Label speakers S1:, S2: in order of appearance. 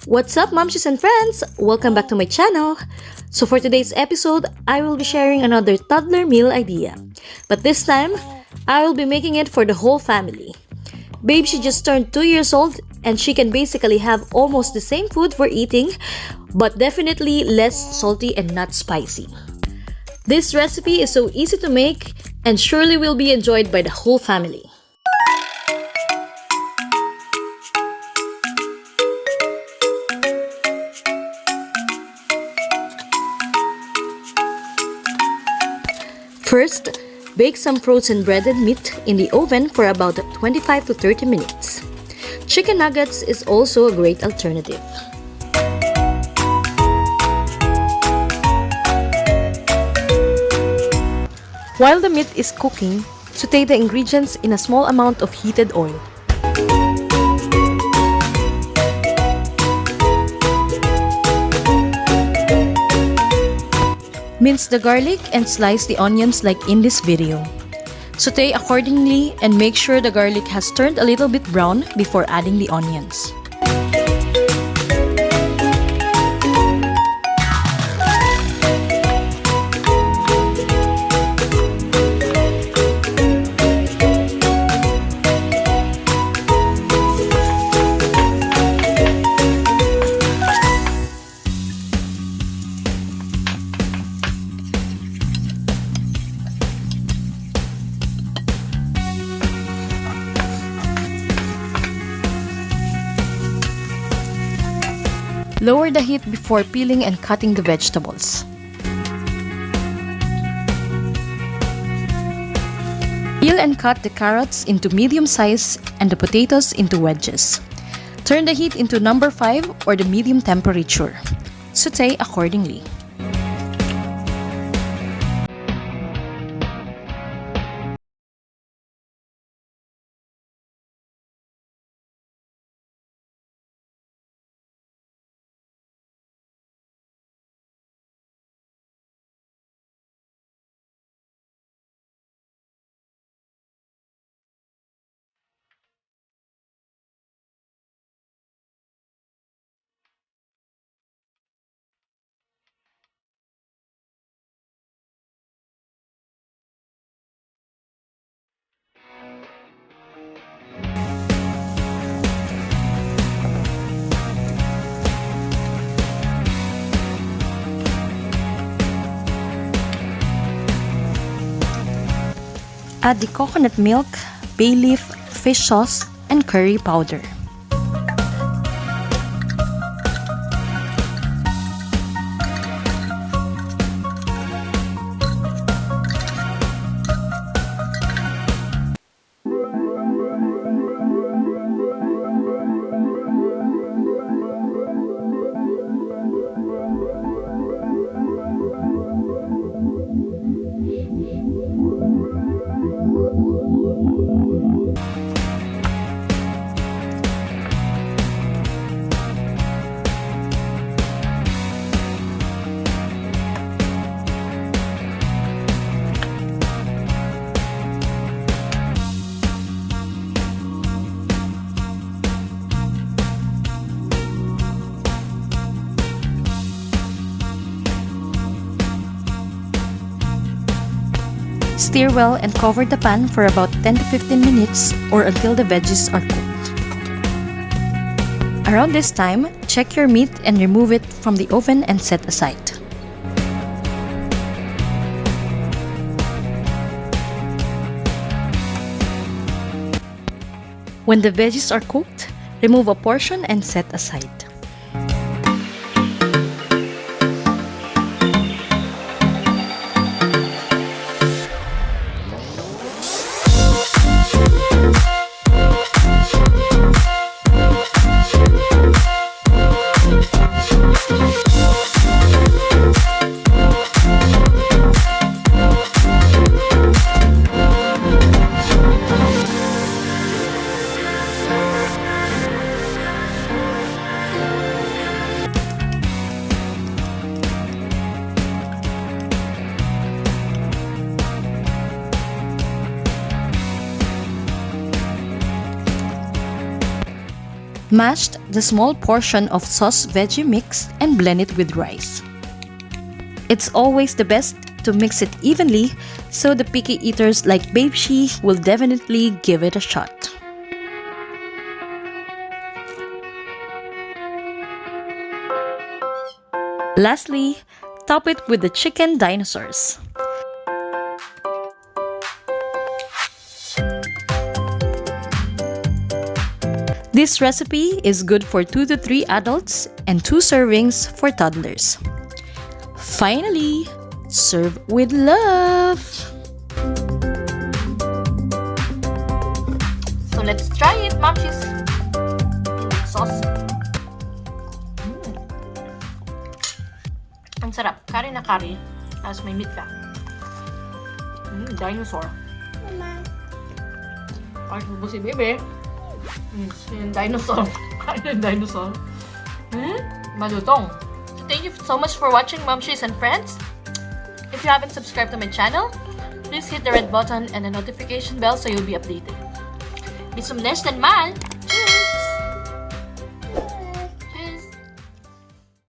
S1: What's up, Momshies and friends? Welcome back to my channel. So for today's episode, I will be sharing another toddler meal idea. But this time, I will be making it for the whole family. Babe, she just turned 2 years old and she can basically have almost the same food we're eating, but definitely less salty and not spicy. This recipe is so easy to make and surely will be enjoyed by the whole family. First, bake some frozen breaded meat in the oven for about 25 to 30 minutes. Chicken nuggets is also a great alternative. While the meat is cooking, saute the ingredients in a small amount of heated oil. Mince the garlic and slice the onions like in this video. Saute accordingly and make sure the garlic has turned a little bit brown before adding the onions. Lower the heat before peeling and cutting the vegetables. Peel and cut the carrots into medium size and the potatoes into wedges. Turn the heat into number 5 or the medium temperature. Saute accordingly. Add the coconut milk, bay leaf, fish sauce, and curry powder. Stir well and cover the pan for about 10 to 15 minutes or until the veggies are cooked. Around this time, check your meat and remove it from the oven and set aside. When the veggies are cooked, remove a portion and set aside. Mash the small portion of sauce veggie mix and blend it with rice. It's always the best to mix it evenly, so the picky eaters like Babeshe will definitely give it a shot. Lastly, top it with the chicken dinosaurs. This recipe is good for 2 to 3 adults and 2 servings for toddlers. Finally, serve with love! So let's try it, Momshies! Sauce. Ang sarap. Curry na curry. Tapos may meat ka. Dinosaur. Ay, bubo si bebe. Yung dinosaur. Kain yung dinosaur. Malutong. So thank you so much for watching, Momshies and friends. If you haven't subscribed to my channel, please hit the red button and the notification bell so you'll be updated. Bis zum nächsten Mal!